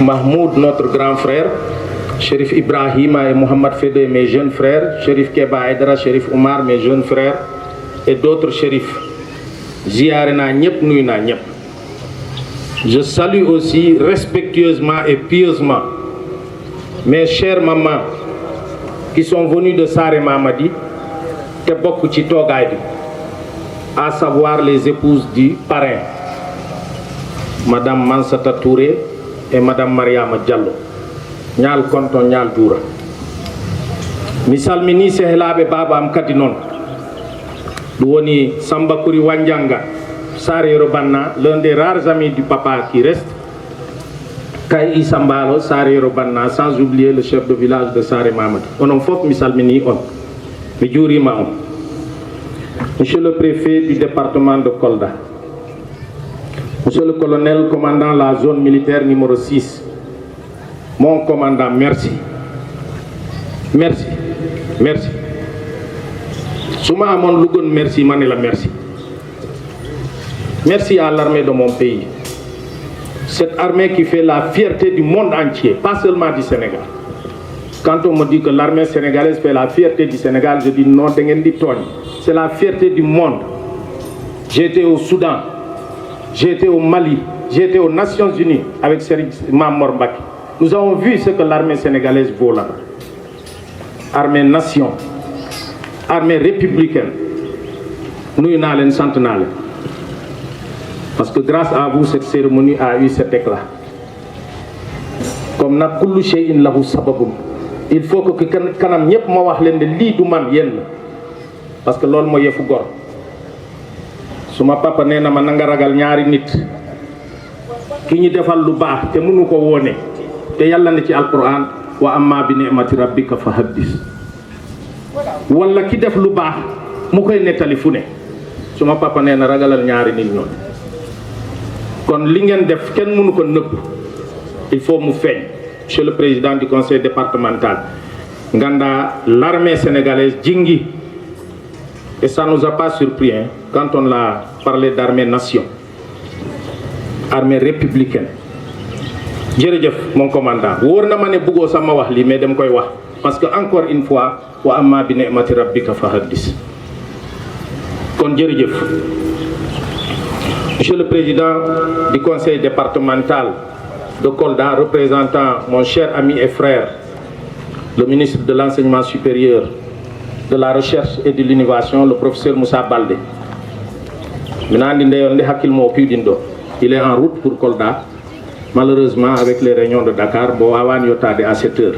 Mahmoud, notre grand frère, Chérif Ibrahima et Mohamed Fede, mes jeunes frères, Chérif Keba Aydara, Chérif Oumar, mes jeunes frères, et d'autres chérifs. Je salue aussi respectueusement et pieusement mes chères mamans qui sont venues de Saré Mamadi, à savoir les épouses du parrain, Madame Mansata Touré et Madame Mariama Diallo. Nyal konton nyal dura. Misal mini sehlabe baba am kadi non. Woni Samba Kouri Wanjanga, Sare Robanna, l'un des rares amis du papa qui reste. Kay Isambalo, Sare Robanna, sans oublier le chef de village de Sare Mamadi. On en faut misal mini on. Mijuri Maon. Monsieur le préfet du département de Kolda. Monsieur le colonel commandant la zone militaire numéro 6. Mon commandant, merci. Merci. Merci. Souma Amon Lugon, merci, Manela, merci. Merci à l'armée de mon pays. Cette armée qui fait la fierté du monde entier, pas seulement du Sénégal. Quand on me dit que l'armée sénégalaise fait la fierté du Sénégal, je dis non, c'est la fierté du monde. J'ai été au Soudan, j'ai été au Mali, j'ai été aux Nations Unies avec Mamor Mbaki. Nous avons vu ce que l'armée sénégalaise vaut là. Armée nation, armée républicaine. Nous n'allons centenaire. Parce que grâce à vous, cette cérémonie a eu cet éclat. Comme na kullu shay'in lahu sababun. Il faut que kanam ñep ma wax len de li du man yenn. Parce que lool mo yefu gor. Suma papa neena ma nga ragal ñaari nit. Ki ñi defal lu baax te mënu ko woné. Te yalla na ci alquran wa amma bi ni'mati rabbika fa haddis. Wala ki def lu baax mu koy netali fu ne. Suma papa neena ragalal ñaari nit ñoo. Kon li ngeen def kenn mënu ko neub. Il faut mu feñ. Monsieur le président du conseil départemental, Nganda, l'armée sénégalaise, Djingi, et ça ne nous a pas surpris hein, quand on a parlé d'armée nation, armée républicaine. Djeredjef, mon commandant, Worna mané bougo sama wax li mais dem koy wax parce que encore une fois wa amma bi ni'mati rabbika fa haddis. Kon djeredjef. Monsieur le président du conseil départemental de Kolda, représentant mon cher ami et frère, le ministre de l'Enseignement supérieur, de la Recherche et de l'Innovation, le professeur Moussa Baldé. Il est en route pour Kolda. Malheureusement, avec les réunions de Dakar, Boawan Yotade à 7 heures.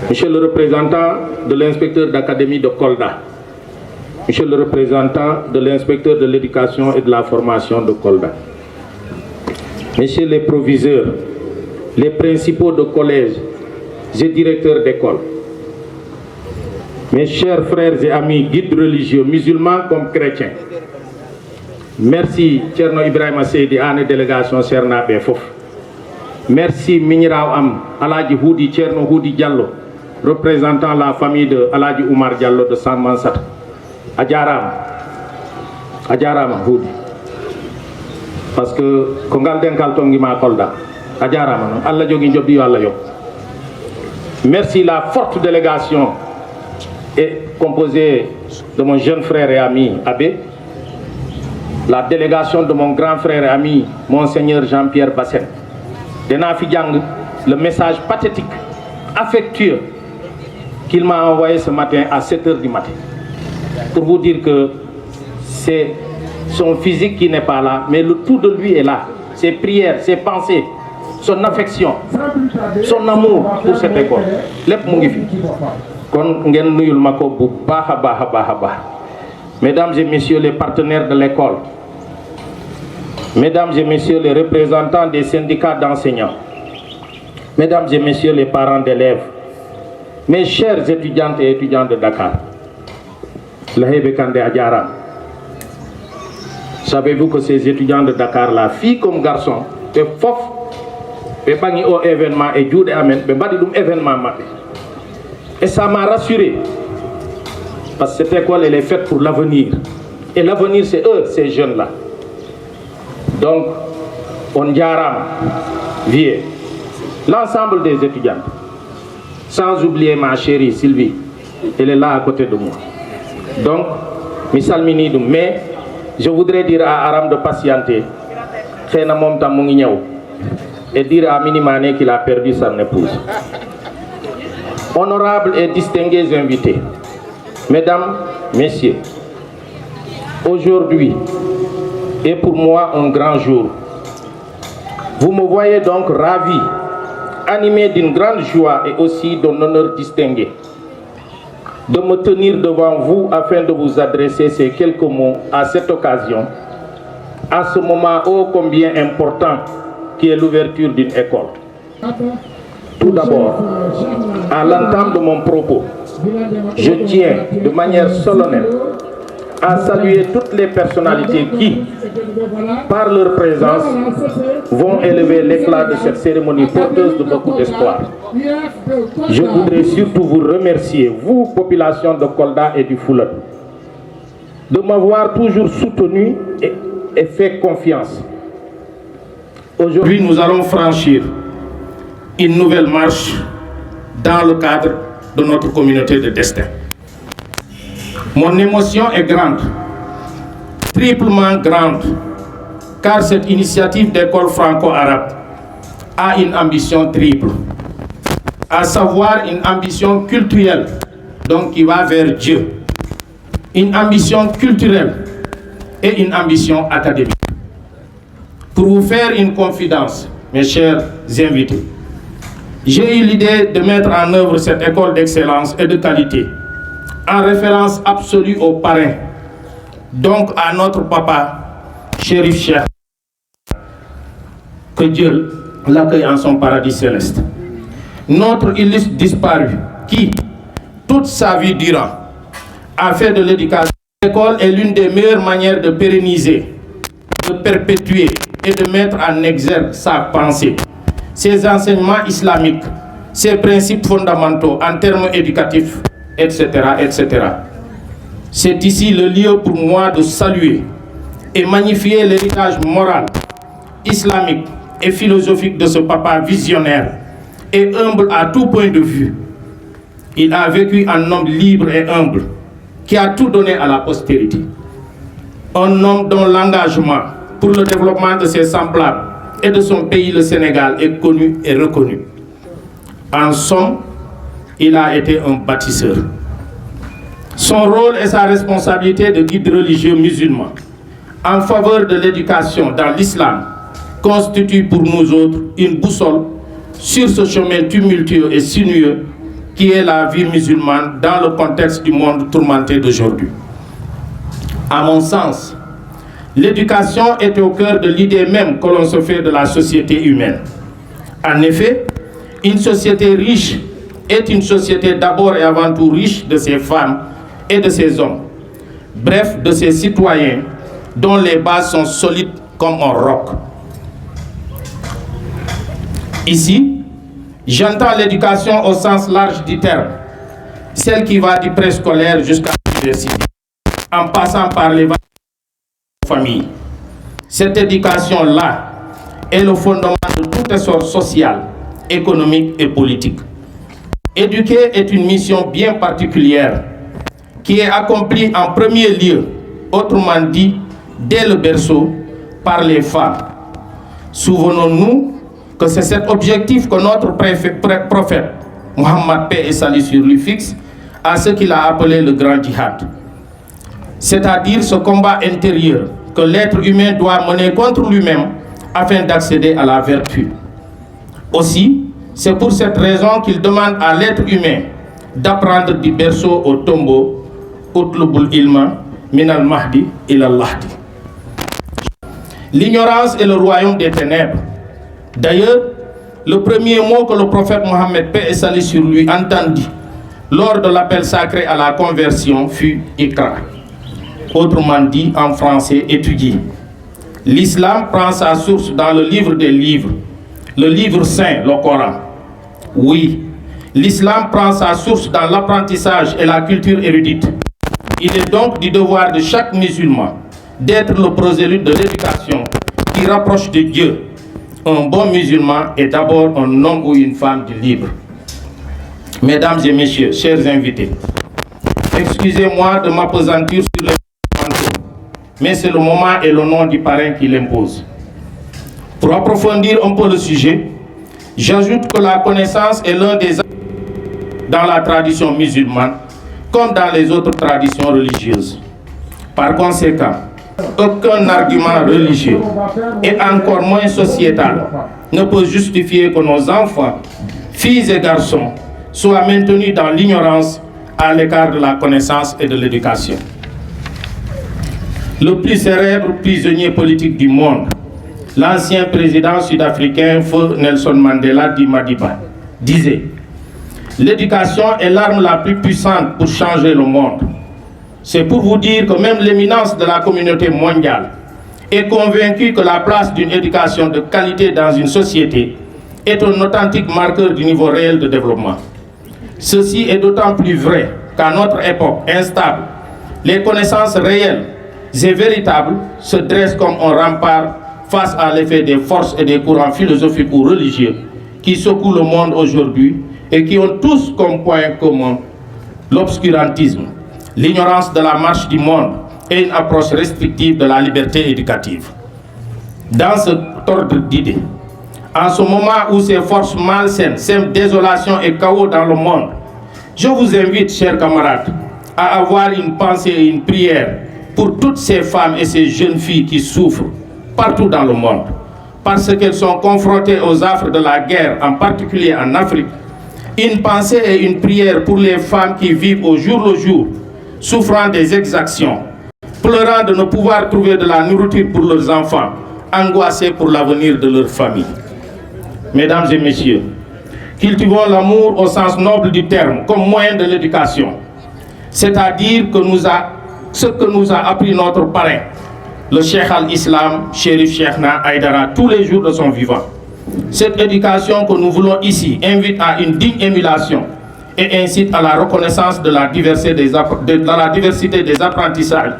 Monsieur le représentant de l'inspecteur d'académie de Kolda, Monsieur le représentant de l'inspecteur de l'éducation et de la formation de Kolda, Messieurs les proviseurs, les principaux de collège et directeurs d'école, mes chers frères et amis guides religieux, musulmans comme chrétiens, merci Tcherno Ibrahima Seydi, Ane délégation Serna Befof. Merci Miniraw Am, Aladji Houdi Tcherno Houdi Diallo, représentant la famille de Aladji Oumar Diallo de Samansat. Adjarama Houdi. Parce que kongal denkal tongi ma kolda ajarama non alla jogi jobbi walla yo. Merci, la forte délégation est composée de mon jeune frère et ami Abbé, la délégation de mon grand frère et ami Monseigneur Jean-Pierre Bassène. Dena fi jang le message pathétique, affectueux qu'il m'a envoyé ce matin à 7 h du matin pour vous dire que c'est son physique qui n'est pas là, mais le tout de lui est là. Ses prières, ses pensées, son affection, son amour pour cette école. Mesdames et messieurs les partenaires de l'école, mesdames et messieurs les représentants des syndicats d'enseignants, mesdames et messieurs les parents d'élèves, mes chers étudiantes et étudiants de Dakar, savez-vous que ces étudiants de Dakar, la fille comme garçon, et fof, et bangi au événement et Dieu amen, événement matin. Et ça m'a rassuré, parce que cette école elle est faite pour l'avenir, et l'avenir c'est eux, ces jeunes-là. Donc, on jaram, vie, l'ensemble des étudiants, sans oublier ma chérie Sylvie, elle est là à côté de moi. Donc, misalmini dum, mais je voudrais dire à Aram de patienter, et dire à Minimane qu'il a perdu son épouse. Honorables et distingués invités, mesdames, messieurs, aujourd'hui est pour moi un grand jour. Vous me voyez donc ravi, animé d'une grande joie et aussi d'un honneur distingué de me tenir devant vous afin de vous adresser ces quelques mots à cette occasion, à ce moment ô combien important qui est l'ouverture d'une école. Tout d'abord, à l'entame de mon propos, je tiens de manière solennelle à saluer toutes les personnalités qui, par leur présence, vont élever l'éclat de cette cérémonie porteuse de beaucoup d'espoir. Je voudrais surtout vous remercier, vous, population de Kolda et du Foulat, de m'avoir toujours soutenu et fait confiance. Aujourd'hui, nous allons franchir une nouvelle marche dans le cadre de notre communauté de destin. Mon émotion est grande, triplement grande, car cette initiative d'école franco-arabe a une ambition triple, à savoir une ambition culturelle, donc qui va vers Dieu, une ambition culturelle et une ambition académique. Pour vous faire une confidence, mes chers invités, j'ai eu l'idée de mettre en œuvre cette école d'excellence et de qualité en référence absolue au parrain, donc à notre papa, Chérif Cheikh, que Dieu l'accueille en son paradis céleste. Notre illustre disparu, qui, toute sa vie durant, a fait de l'éducation. L'école est l'une des meilleures manières de pérenniser, de perpétuer et de mettre en exergue sa pensée, ses enseignements islamiques, ses principes fondamentaux en termes éducatifs, etc., etc. C'est ici le lieu pour moi de saluer et magnifier l'héritage moral, islamique et philosophique de ce papa visionnaire et humble à tout point de vue. Il a vécu un homme libre et humble qui a tout donné à la postérité. Un homme dont l'engagement pour le développement de ses semblables et de son pays, le Sénégal, est connu et reconnu. En somme, il a été un bâtisseur. Son rôle et sa responsabilité de guide religieux musulman en faveur de l'éducation dans l'islam constituent pour nous autres une boussole sur ce chemin tumultueux et sinueux qui est la vie musulmane dans le contexte du monde tourmenté d'aujourd'hui. À mon sens, l'éducation est au cœur de l'idée même que l'on se fait de la société humaine. En effet, une société riche est une société d'abord et avant tout riche de ses femmes et de ses hommes, bref, de ses citoyens dont les bases sont solides comme un roc. Ici, j'entends l'éducation au sens large du terme, celle qui va du préscolaire jusqu'à l'université, en passant par les familles. Cette éducation-là est le fondement de tout essor social, économique et politique. Éduquer est une mission bien particulière qui est accomplie en premier lieu, autrement dit, dès le berceau, par les femmes. Souvenons-nous que c'est cet objectif que notre prophète, Mohammed paix et salut sur lui, fixe à ce qu'il a appelé le grand djihad. C'est-à-dire ce combat intérieur que l'être humain doit mener contre lui-même afin d'accéder à la vertu. Aussi, c'est pour cette raison qu'il demande à l'être humain d'apprendre du berceau au tombeau, utlubul ilma minal mahdi ilal lahdi. L'ignorance est le royaume des ténèbres. D'ailleurs, le premier mot que le prophète Mohammed, paix et salut sur lui, entendit lors de l'appel sacré à la conversion fut Iqra. Autrement dit, en français, étudier. L'islam prend sa source dans le livre des livres, le livre saint, le Coran. Oui, l'islam prend sa source dans l'apprentissage et la culture érudite. Il est donc du devoir de chaque musulman d'être le prosélyte de l'éducation qui rapproche de Dieu Un bon musulman est d'abord un homme ou une femme du libre. Mesdames et messieurs, chers invités, excusez-moi de m'appesantir sur les manteaux, mais c'est le moment et le nom du parrain qui l'impose. Pour approfondir un peu le sujet, j'ajoute que la connaissance est l'un des dans la tradition musulmane, comme dans les autres traditions religieuses. Par conséquent, aucun argument religieux, et encore moins sociétal, ne peut justifier que nos enfants, filles et garçons, soient maintenus dans l'ignorance à l'écart de la connaissance et de l'éducation. Le plus célèbre prisonnier politique du monde, l'ancien président sud-africain Feu Nelson Mandela dit Madiba, disait « L'éducation est l'arme la plus puissante pour changer le monde. » C'est pour vous dire que même l'éminence de la communauté mondiale est convaincue que la place d'une éducation de qualité dans une société est un authentique marqueur du niveau réel de développement. Ceci est d'autant plus vrai qu'à notre époque instable, les connaissances réelles et véritables se dressent comme un rempart face à l'effet des forces et des courants philosophiques ou religieux qui secouent le monde aujourd'hui et qui ont tous comme point commun l'obscurantisme, l'ignorance de la marche du monde et une approche restrictive de la liberté éducative. Dans cet ordre d'idées, en ce moment où ces forces malsaines sèment désolation et chaos dans le monde, je vous invite, chers camarades, à avoir une pensée et une prière pour toutes ces femmes et ces jeunes filles qui souffrent partout dans le monde, parce qu'elles sont confrontées aux affres de la guerre, en particulier en Afrique. Une pensée et une prière pour les femmes qui vivent au jour le jour, souffrant des exactions, pleurant de ne pouvoir trouver de la nourriture pour leurs enfants, angoissés pour l'avenir de leur famille. Mesdames et messieurs, cultivons l'amour au sens noble du terme comme moyen de l'éducation, c'est-à-dire ce que nous a appris notre parrain, le Cheikh al-Islam, Chérif Cheikhna Aïdara, tous les jours de son vivant. Cette éducation que nous voulons ici invite à une digne émulation et incite à la reconnaissance de la diversité des apprentissages,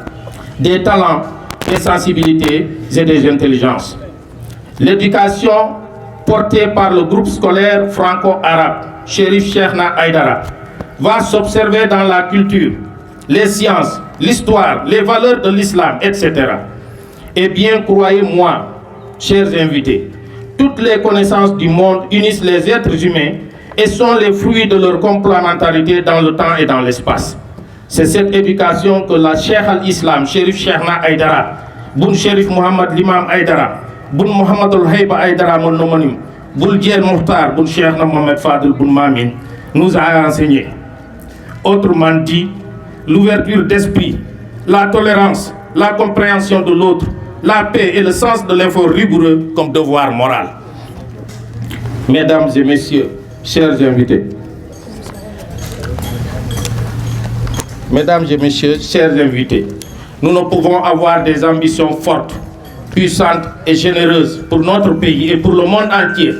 des talents, des sensibilités et des intelligences. L'éducation portée par le groupe scolaire franco-arabe Chérif Cheikhna Aïdara va s'observer dans la culture, les sciences, l'histoire, les valeurs de l'islam, etc. Eh bien, croyez-moi, chers invités, toutes les connaissances du monde unissent les êtres humains et sont les fruits de leur complémentarité dans le temps et dans l'espace. C'est cette éducation que la Cheikh al-Islam, Chérif Cheikhna Aïdara, Boun Chérif Mohamed Limam Aïdara, Boun Mohamed al-Haïba Aïdara Monomonim, Boun Djer Mokhtar, Boun Cheikhna Mohamed Fadel Boun Mamin, nous a enseigné. Autrement dit, l'ouverture d'esprit, la tolérance, la compréhension de l'autre, la paix et le sens de l'effort rigoureux comme devoir moral. Mesdames et messieurs, chers invités, Mesdames et messieurs, chers invités, nous ne pouvons avoir des ambitions fortes, puissantes et généreuses pour notre pays et pour le monde entier,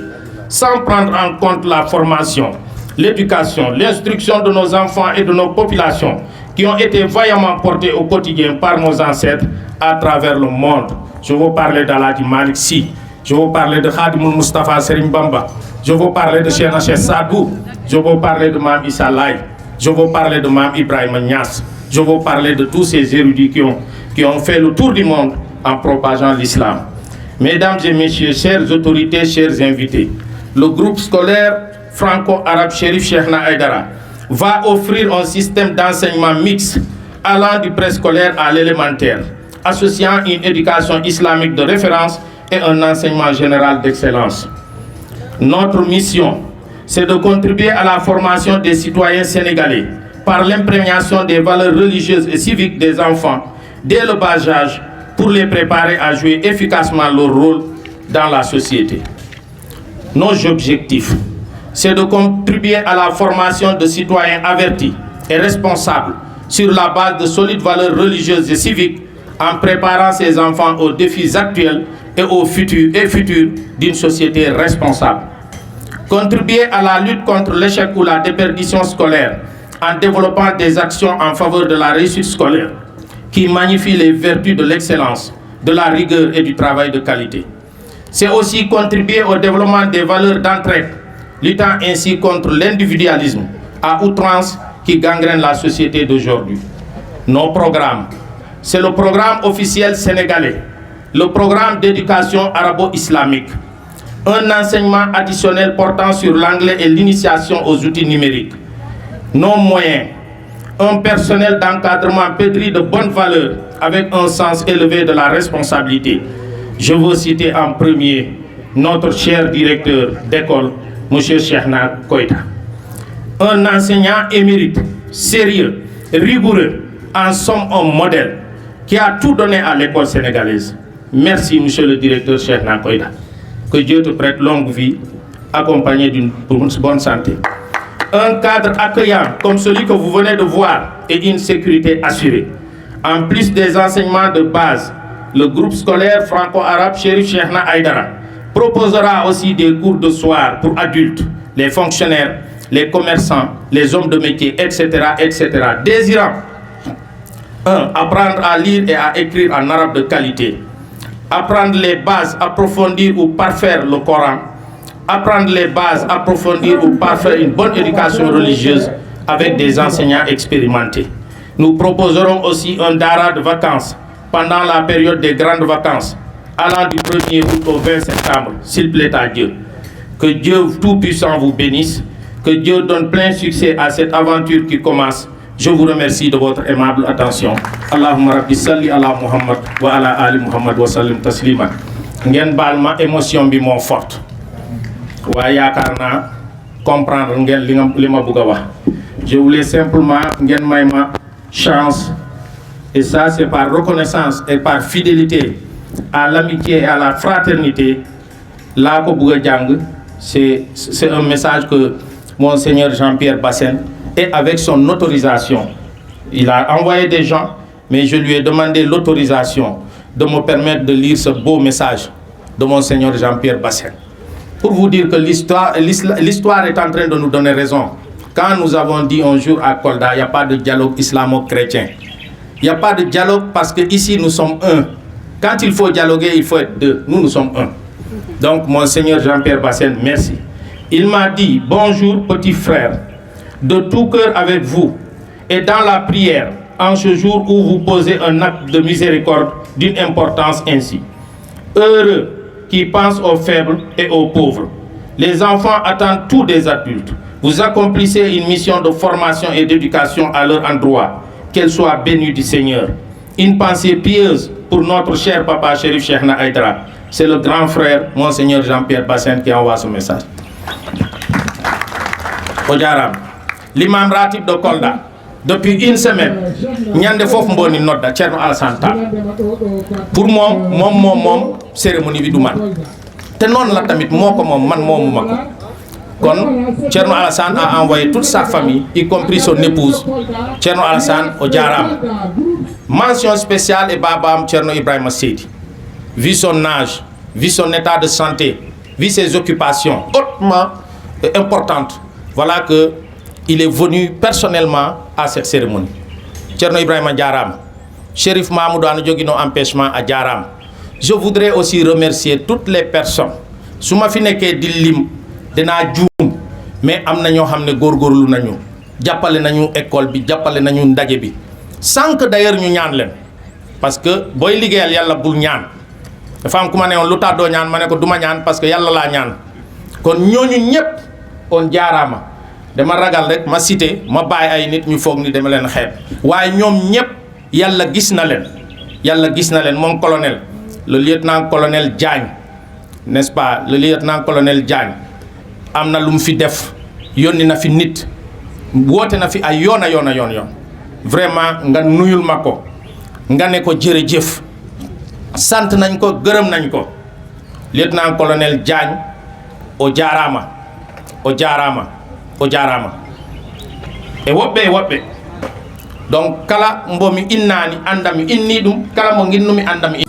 sans prendre en compte la formation, l'éducation, l'instruction de nos enfants et de nos populations qui ont été vaillamment portés au quotidien par nos ancêtres à travers le monde. Je veux parler d'Alhaji Malick Sy, je veux parler de Khadimoul Moustapha Serigne Bamba, je veux parler de Cheikh Cheikh Sadbou, je veux parler de Mame Issa Laye, je veux parler de Mame Ibrahima Niass, je veux parler de tous ces érudits qui ont fait le tour du monde en propageant l'islam. Mesdames et messieurs, chères autorités, chers invités, le groupe scolaire franco-arabe Chérif Cheikhna Aïdara va offrir un système d'enseignement mixte allant du préscolaire à l'élémentaire, associant une éducation islamique de référence et un enseignement général d'excellence. Notre mission, c'est de contribuer à la formation des citoyens sénégalais par l'imprégnation des valeurs religieuses et civiques des enfants dès le bas âge pour les préparer à jouer efficacement leur rôle dans la société. Nos objectifs, c'est de contribuer à la formation de citoyens avertis et responsables sur la base de solides valeurs religieuses et civiques en préparant ces enfants aux défis actuels et aux futurs d'une société responsable. Contribuer à la lutte contre l'échec ou la déperdition scolaire en développant des actions en faveur de la réussite scolaire qui magnifient les vertus de l'excellence, de la rigueur et du travail de qualité. c'est aussi contribuer au développement des valeurs d'entraide, luttant ainsi contre l'individualisme à outrance qui gangrène la société d'aujourd'hui. Nos programmes, c'est le programme officiel sénégalais, le programme d'éducation arabo-islamique, un enseignement additionnel portant sur l'anglais et l'initiation aux outils numériques. Nos moyens, un personnel d'encadrement pétri de bonnes valeurs avec un sens élevé de la responsabilité. Je veux citer en premier notre cher directeur d'école, M. Cheikhna Koïta. Un enseignant émérite, sérieux, rigoureux, en somme un modèle, qui a tout donné à l'école sénégalaise. Merci, M. le directeur Cheikhna Koïta. Que Dieu te prête longue vie, accompagné d'une bonne santé. Un cadre accueillant comme celui que vous venez de voir et une sécurité assurée. En plus des enseignements de base, le groupe scolaire franco-arabe Chérif Cheikhna Aïdara proposera aussi des cours de soir pour adultes, les fonctionnaires, les commerçants, les hommes de métier, etc., etc. Désirant 1. Apprendre à lire et à écrire en arabe de qualité. Apprendre les bases, approfondir ou parfaire le Coran. Apprendre les bases, approfondir ou parfaire une bonne éducation religieuse avec des enseignants expérimentés. Nous proposerons aussi un dara de vacances pendant la période des grandes vacances, allant du 1er août au 20 septembre, s'il plaît à Dieu. Que Dieu Tout-Puissant vous bénisse, que Dieu donne plein succès à cette aventure qui commence. Je vous remercie de votre aimable attention. Allahumma rabbi salli ala Muhammad wa ala ali Muhammad wa sallim taslima. Ngeen baal ma émotion bi moo forte. waaye yaakaar naa comprendre ngeen li ma bëgg a wax. Je voulais simplement ngeen may ma chance, et ça c'est par reconnaissance et par fidélité à l'amitié et à la fraternité. Laa ko bëgg a jàng, c'est un message que Monseigneur Jean-Pierre Bassène, et avec son autorisation, il a envoyé des gens, mais je lui ai demandé l'autorisation de me permettre de lire ce beau message de Monseigneur Jean-Pierre Bassène. Pour vous dire que l'histoire est en train de nous donner raison. Quand nous avons dit un jour à Kolda, il n'y a pas de dialogue islamo-chrétien. Il n'y a pas de dialogue parce qu'ici nous sommes un. Quand il faut dialoguer, il faut être deux. Nous sommes un. Donc, Monseigneur Jean-Pierre Bassène, merci. Il m'a dit, bonjour petit frère, de tout cœur avec vous, et dans la prière, en ce jour où vous posez un acte de miséricorde d'une importance ainsi. Heureux qui pensent aux faibles et aux pauvres. Les enfants attendent tous des adultes. Vous accomplissez une mission de formation et d'éducation à leur endroit. Qu'elle soit bénie du Seigneur. Une pensée pieuse pour notre cher papa Chérif Cheikhna Aïdara. C'est le grand frère, Monseigneur Jean-Pierre Bassène, qui envoie ce message. Ojaram, l'imam ratib de Kolda, depuis une semaine, ñande fofu mboni nodda Thierno Alassane Tall. Pour mom cérémonie bi du man. Té non la tamit moko mom man momuma ko. Kon Thierno Alassane a envoyé toute sa famille, y compris son épouse, Thierno Alassane Ojaram. Mention spéciale et babam Thierno Ibrahima Seydi. Vu son âge, vu son état de santé, vu ses occupations hautement importantes, voilà que il est venu personnellement à cette cérémonie. Thierno Ibrahima Diaram, Chérif Mamoudou Anadjogino empêchement à Diaram. Je voudrais aussi remercier toutes les personnes. Souma fi nekkee di lim dinaa juum, mais am na ñoo xam ne góorgóorlu nañu jàppale nañu école bi jàppale nañu ndaje bi sans que d'ailleurs ñu ñaan leen, parce que booy liggéeyal yàlla bul ñaan. Dafa am ku ma ne woon lu tax doo ñaan ma ne ko duma ñaan parce que yàlla laa ñaan. Kon ñooñu ñëpp on jaaraama dama ragal rek ma cité ma bàyyi ay nit ñu foog ni dama leen xeeb waaye ñoom ñëpp yàlla gis na leen moom colonel, le lieutenant-colonel Diagne, n'est-ce pas, le lieutenant-colonel Diagne am na lu mu fi def, yónni na fi nit, woote na fi ay yoon vraiment nga nuyul ma ko nga ne ko jërëjëf, sant nañ ko gërëm nañ ko. Lieutenant-colonel Diagne o jaarama e woɓɓe donc kala mbomi innani andami inni ɗum, kala mo ginnumi andami